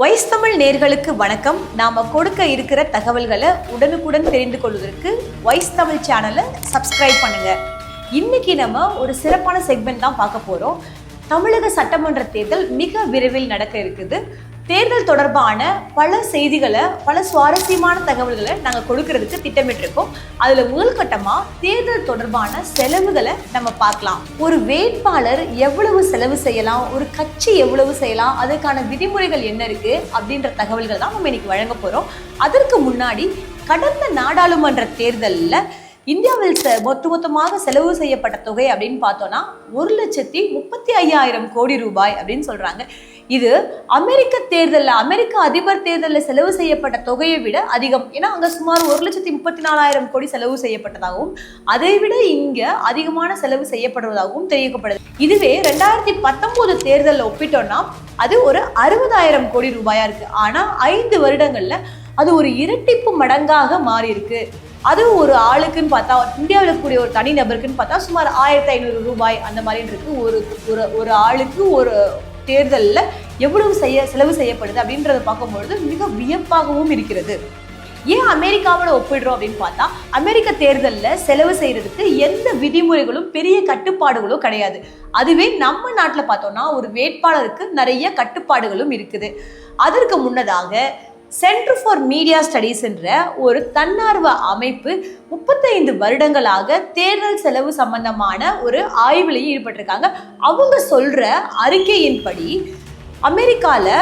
Voice Tamil நேர்களுக்கு வணக்கம். நாம கொடுக்க இருக்கிற தகவல்களை உடனுக்குடன் தெரிந்து கொள்வதற்கு வாய்ஸ் தமிழ் சேனலை சப்ஸ்கிரைப் பண்ணுங்க. இன்னைக்கு நம்ம ஒரு சிறப்பான செக்மெண்ட் தான் பார்க்க போறோம். தமிழக சட்டமன்ற தேர்தல் மிக விரைவில் நடக்க இருக்குது. தேர்தல் தொடர்பான பல செய்திகளை, பல சுவாரஸ்யமான தகவல்களை நாங்கள் கொடுக்கறதுக்கு திட்டமிட்டிருக்கோம். அதில் முதல் கட்டமாக தேர்தல் தொடர்பான செலவுகளை நம்ம பார்க்கலாம். ஒரு வேட்பாளர் எவ்வளவு செலவு செய்யலாம், ஒரு கட்சி எவ்வளவு செய்யலாம், அதுக்கான விதிமுறைகள் என்ன இருக்கு அப்படின்ற தகவல்கள் தான் நம்ம இன்னைக்கு வழங்க போகிறோம். அதற்கு முன்னாடி கடந்த நாடாளுமன்ற தேர்தலில் இந்தியாவில் மொத்தமாக செலவு செய்யப்பட்ட தொகை அப்படின்னு பார்த்தோம்னா 1,35,000 கோடி ரூபாய் அப்படின்னு சொல்றாங்க. இது அமெரிக்க தேர்தலில், அமெரிக்க அதிபர் தேர்தலில் செலவு செய்யப்பட்ட தொகையை விட அதிகம். ஏன்னா அங்க சுமார் 1,34,000 கோடி செலவு செய்யப்பட்டதாகவும் அதை விட இங்க அதிகமான செலவு செய்யப்படுவதாகவும் தெரிவிக்கப்படுது. இதுவே 2019 தேர்தலில் ஒப்பிட்டோம்னா அது ஒரு 60,000 கோடி ரூபாயா இருக்கு. ஆனா 5 வருடங்கள்ல அது ஒரு இரட்டிப்பு மடங்காக மாறி இருக்கு. அது ஒரு ஆளுக்குன்னு பார்த்தா, இந்தியாவில் இருக்கக்கூடிய ஒரு தனி நபருக்குன்னு பார்த்தா சுமார் 1,500 ரூபாய் அந்த மாதிரி இருக்கு. ஒரு ஆளுக்கு ஒரு தேர்தலில் எவ்வளவு செலவு செய்யப்படுது அப்படின்றத பார்க்கும்பொழுது மிக வியப்பாகவும் இருக்கிறது. ஏன் அமெரிக்காவோட ஒப்பிடுறோம் அப்படின்னு பார்த்தா, அமெரிக்க தேர்தலில் செலவு செய்யறதுக்கு எந்த விதிமுறைகளும் பெரிய கட்டுப்பாடுகளும் கிடையாது. அதுவே நம்ம நாட்டில் பார்த்தோம்னா ஒரு வேட்பாளருக்கு நிறைய கட்டுப்பாடுகளும் இருக்குது. அதற்கு முன்னதாக சென்டர் ஃபார் மீடியா ஸ்டடீஸ் என்ற ஒரு தன்னார்வ அமைப்பு 35 வருடங்களாக தேர்தல் செலவு சம்பந்தமான ஒரு ஆய்வுலையும் ஈடுபட்டிருக்காங்க. அவங்க சொல்ற அறிக்கையின்படி அமெரிக்கால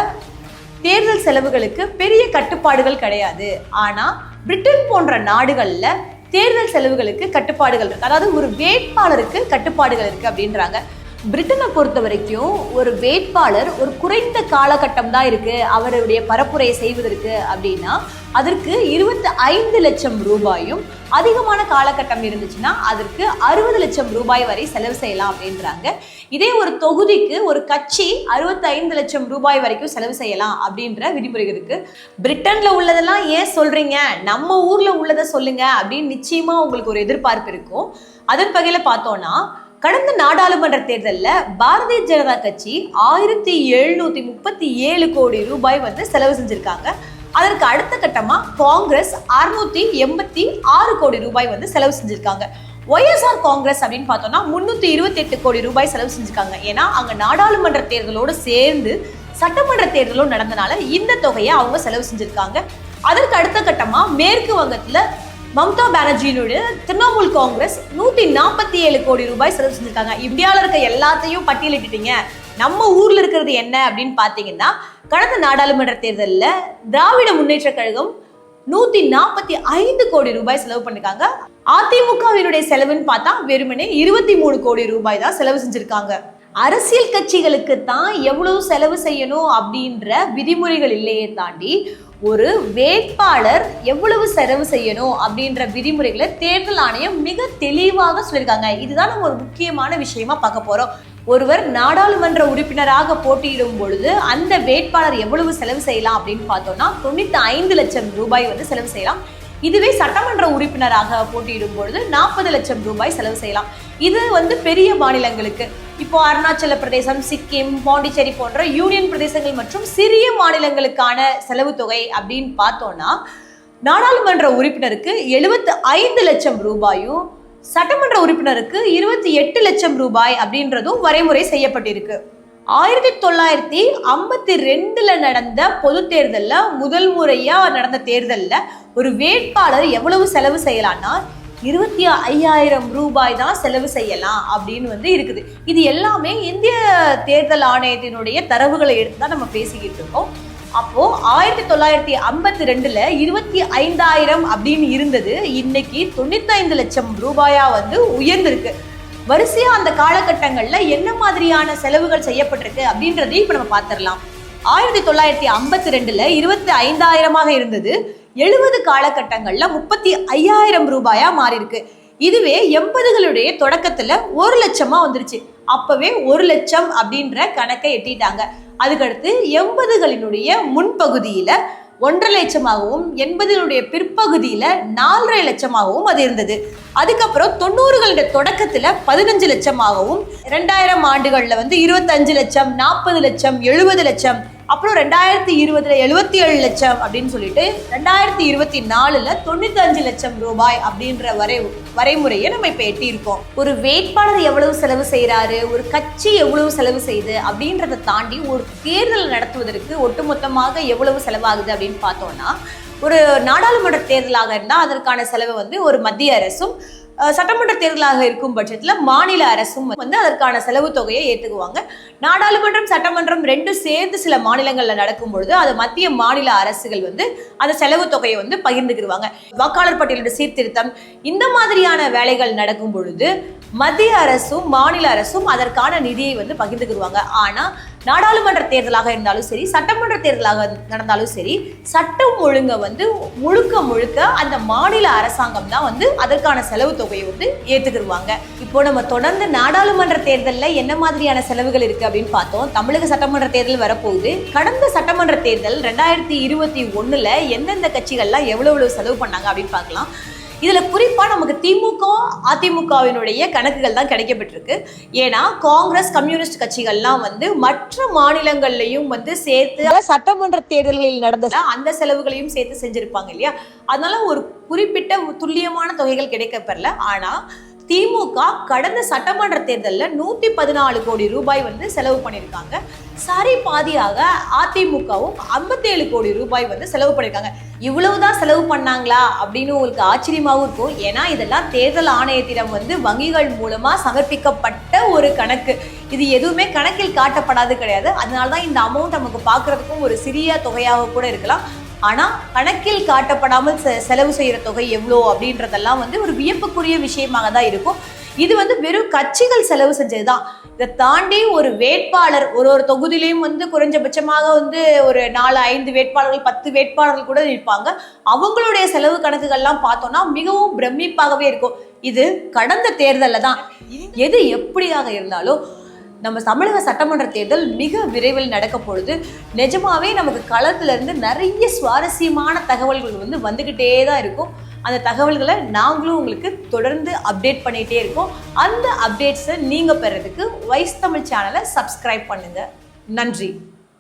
தேர்தல் செலவுகளுக்கு பெரிய கட்டுப்பாடுகள் கிடையாது. ஆனா பிரிட்டன் போன்ற நாடுகள்ல தேர்தல் செலவுகளுக்கு கட்டுப்பாடுகள் இருக்கு. அதாவது ஒரு வேட்பாளருக்கு கட்டுப்பாடுகள் இருக்கு அப்படின்றாங்க. பிரிட்டனை பொறுத்த வரைக்கும் ஒரு வேட்பாளர் ஒரு குறைந்த காலகட்டம் தான் இருக்கு அவருடைய பரப்புரையை செய்வதற்கு அப்படின்னா அதற்கு 25 லட்சம் ரூபாயும், அதிகமான காலகட்டம் இருந்துச்சுன்னா அதற்கு 60 லட்சம் ரூபாய் வரை செலவு செய்யலாம் அப்படின்றாங்க. இதே ஒரு தொகுதிக்கு ஒரு கட்சி 65 லட்சம் ரூபாய் வரைக்கும் செலவு செய்யலாம் அப்படின்ற விதிமுறைகள் இருக்கு. பிரிட்டன்ல உள்ளதெல்லாம் ஏன் சொல்றீங்க, நம்ம ஊர்ல உள்ளதை சொல்லுங்க அப்படின்னு நிச்சயமா உங்களுக்கு ஒரு எதிர்பார்ப்பு இருக்கும். அதன் வகையில பார்த்தோம்னா கடந்த நாடாளுமன்ற தேர்தலில் பாரதிய ஜனதா கட்சி 1,737 கோடி ரூபாய் செலவு செஞ்சிருக்காங்க. அதற்கு அடுத்த கட்டமா காங்கிரஸ் 686 கோடி ரூபாய் செலவு செஞ்சிருக்காங்க. ஒய்எஸ்ஆர் காங்கிரஸ் அப்படின்னு பார்த்தோம்னா 328 கோடி ரூபாய் செலவு செஞ்சிருக்காங்க. ஏன்னா அங்க நாடாளுமன்ற தேர்தலோடு சேர்ந்து சட்டமன்ற தேர்தலும் நடந்தனால இந்த தொகையை அவங்க செலவு செஞ்சிருக்காங்க. அதற்கு அடுத்த கட்டமா மேற்கு வங்கத்துல மம்தா பானர்ஜியினுடைய திரிணாமுல் காங்கிரஸ் 147 கோடி ரூபாய் செலவு செஞ்சிருக்காங்க. இந்தியாவில் இருக்க எல்லாத்தையும் பட்டியலிட்டுட்டீங்க, நம்ம ஊர்ல இருக்கிறது என்ன அப்படின்னு பாத்தீங்கன்னா கடந்த நாடாளுமன்ற தேர்தலில் திராவிட முன்னேற்ற கழகம் 145 கோடி ரூபாய் செலவு பண்ணிருக்காங்க. அதிமுகவினுடைய செலவுன்னு பார்த்தா வெறுமனே 23 கோடி ரூபாய் தான் செலவு செஞ்சிருக்காங்க. அரசியல் கட்சிகளுக்கு தான் எவ்வளவு செலவு செய்யணும் அப்படின்ற விதிமுறைகள் இல்லையே தாண்டி ஒரு வேட்பாளர் எவ்வளவு செலவு செய்யணும் அப்படின்ற விதிமுறைகளை தேர்தல் ஆணையம் மிக தெளிவாக சொல்லியிருக்காங்க. இதுதான் நம்ம ஒரு முக்கியமான விஷயமா பார்க்க போறோம். ஒருவர் நாடாளுமன்ற உறுப்பினராக போட்டியிடும் பொழுது அந்த வேட்பாளர் எவ்வளவு செலவு செய்யலாம் அப்படின்னு பார்த்தோம்னா 95 லட்சம் ரூபாய் செலவு செய்யலாம். இதுவே சட்டமன்ற உறுப்பினராக போட்டியிடும் பொழுது 40 லட்சம் ரூபாய் செலவு செய்யலாம். இது பெரிய மாநிலங்களுக்கு, இப்போ அருணாச்சல பிரதேசம், சிக்கிம், பாண்டிச்சேரி போன்ற யூனியன் பிரதேசங்கள் மற்றும் சிறிய மாநிலங்களுக்கான செலவு தொகை அப்படின்னு பார்த்தோம்னா நாடாளுமன்ற உறுப்பினருக்கு 75 லட்சம் ரூபாயும், சட்டமன்ற உறுப்பினருக்கு 28 லட்சம் ரூபாய் அப்படின்றதும் வரைமுறை செய்யப்பட்டிருக்கு. 1952 நடந்த பொது தேர்தல்ல முதல் முறையா நடந்த தேர்தல்ல ஒரு வேட்பாளர் எவ்வளவு செலவு செய்யலாம்னா 25,000 ரூபாய் தான் செலவு செய்யலாம் அப்படின்னு இருக்குது. இது எல்லாமே இந்திய தேர்தல் ஆணையத்தினுடைய தரவுகளை எடுத்து தான் நம்ம பேசிக்கிட்டு இருக்கோம். அப்போ 1952 25,000 அப்படின்னு இருந்தது, இன்னைக்கு 95 லட்சம் ரூபாயா உயர்ந்திருக்கு. வரிசையா அந்த காலகட்டங்கள்ல என்ன மாதிரியான செலவுகள் செய்யப்பட்டிருக்கு அப்படின்றதையும் இப்ப நம்ம பார்த்திடலாம். 1952 25,000 இருந்தது, 70 காலகட்டங்கள்ல 35,000 ரூபாயா மாறி இருக்கு. இதுவே 80களுடைய தொடக்கத்துல 1 லட்சமா வந்துருச்சு. அப்பவே 1 லட்சம் அப்படின்ற கணக்கை எட்டிட்டாங்க. அதுக்கடுத்து 80களினுடைய முன்பகுதியில 1.5 லட்சமாகவும் 80களுடைய பிற்பகுதியில 4.5 லட்சமாகவும் அது இருந்தது. அதுக்கப்புறம் 90களுடைய தொடக்கத்துல 15 லட்சமாகவும் 2000 ஆண்டுகள்ல 25 லட்சம், 40 லட்சம், 70 லட்சம் அப்புறம் 2020 77 லட்சம் அப்படின்னு சொல்லிட்டு 2024 95 லட்சம் ரூபாய் அப்படின்ற வரைமுறையை நம்ம இப்ப எட்டி இருக்கோம். ஒரு வேட்பாளர் எவ்வளவு செலவு செய்யறாரு, ஒரு கட்சி எவ்வளவு செலவு செய்யுது அப்படின்றத தாண்டி ஒரு தேர்தல் நடத்துவதற்கு ஒட்டுமொத்தமாக எவ்வளவு செலவாகுது அப்படின்னு பார்த்தோம்னா, ஒரு நாடாளுமன்ற தேர்தலாக இருந்தால் அதற்கான செலவு வந்து ஒரு மத்திய அரசும், சட்டமன்ற தேர்தலாக இருக்கும் பட்சத்துல மாநில அரசும் வந்து அதற்கான செலவு தொகையை ஏற்றுக்குவாங்க. நாடாளுமன்றம் சட்டமன்றம் ரெண்டும் சேர்ந்து சில மாநிலங்கள்ல நடக்கும் பொழுது அது மத்திய மாநில அரசுகள் வந்து அந்த செலவு தொகையை வந்து பகிர்ந்துக்கிடுவாங்க. வாக்காளர் பட்டியலோட சீர்திருத்தம் இந்த மாதிரியான வேலைகள் நடக்கும் பொழுது மத்திய அரசும் மாநில அரசும் அதற்கான நிதியை வந்து பகிர்ந்துக்கிடுவாங்க. ஆனா நாடாளுமன்ற தேர்தலாக இருந்தாலும் சரி, சட்டமன்ற தேர்தலாக நடந்தாலும் சரி, சட்டம் ஒழுங்க வந்து முழுக்க அந்த மாநில அரசாங்கம் தான் வந்து அதற்கான செலவு தொகையை வந்து ஏத்துக்கிடுவாங்க. இப்போ நம்ம தொடர்ந்து நாடாளுமன்ற தேர்தலில் என்ன மாதிரியான செலவுகள் இருக்கு அப்படின்னு பார்த்தோம். தமிழக சட்டமன்ற தேர்தல் வரப்போகுது. கடந்த சட்டமன்ற தேர்தல் 2021 எந்தெந்த கட்சிகள்லாம் எவ்வளவு செலவு பண்ணாங்க அப்படின்னு பார்க்கலாம். இதுல குறிப்பா நமக்கு திமுக அதிமுகவினுடைய கணக்குகள் தான் கிடைக்கப்பட்டிருக்கு. ஏன்னா காங்கிரஸ் கம்யூனிஸ்ட் கட்சிகள்லாம் வந்து மற்ற மாநிலங்கள்லயும் வந்து சேர்த்து சட்டமன்ற தேர்தல்களில் நடந்த அந்த செலவுகளையும் சேர்த்து செஞ்சிருப்பாங்க இல்லையா. அதனால ஒரு குறிப்பிட்ட துல்லியமான தொகைகள் கிடைக்கப்பெறல. ஆனா திமுக கடந்த சட்டமன்ற தேர்தலில் 114 கோடி ரூபாய் வந்து செலவு பண்ணியிருக்காங்க. சரி பாதியாக அதிமுகவும் 57 கோடி ரூபாய் வந்து செலவு பண்ணியிருக்காங்க. இவ்வளவுதான் செலவு பண்ணாங்களா அப்படின்னு உங்களுக்கு ஆச்சரியமாகவும் இருக்கும். ஏன்னா இதெல்லாம் தேர்தல் ஆணையத்திடம் வந்து வங்கிகள் மூலமா சமர்ப்பிக்கப்பட்ட ஒரு கணக்கு. இது எதுவுமே கணக்கில் காட்டப்படாது கிடையாது. அதனாலதான் இந்த அமௌண்ட் நமக்கு பார்க்கறதுக்கும் ஒரு சிறிய தொகையாக கூட இருக்கலாம். ஆனா கணக்கில் காட்டப்படாமல் செலவு செய்யற தொகை எவ்வளோ அப்படின்றதெல்லாம் வந்து ஒரு வியப்புக்குரிய விஷயமாக தான் இருக்கும். இது வந்து வெறும் கட்சிகள் செலவு செஞ்சதுதான். இதை தாண்டி ஒரு வேட்பாளர் ஒரு தொகுதியிலையும் வந்து குறைஞ்சபட்சமாக வந்து ஒரு 4-5 வேட்பாளர்கள் 10 வேட்பாளர்கள் கூட இருப்பாங்க. அவங்களுடைய செலவு கணக்குகள்லாம் பார்த்தோம்னா மிகவும் பிரமிப்பாகவே இருக்கும். இது கடந்த தேர்தலில் தான். எது எப்படியாக இருந்தாலும் நம்ம தமிழக சட்டமன்ற தேர்தல் மிக விரைவில் நடக்க பொழுது நிஜமாவே நமக்கு களத்துல இருந்து நிறைய சுவாரஸ்யமான தகவல்கள் வந்து வந்துகிட்டே தான் இருக்கும். அந்த தகவல்களை நாங்களும் உங்களுக்கு தொடர்ந்து அப்டேட் பண்ணிட்டே இருக்கோம். அந்த அப்டேட்ஸை நீங்க பெறதுக்கு வைஸ் தமிழ் சேனலை சப்ஸ்கிரைப் பண்ணுங்க. நன்றி.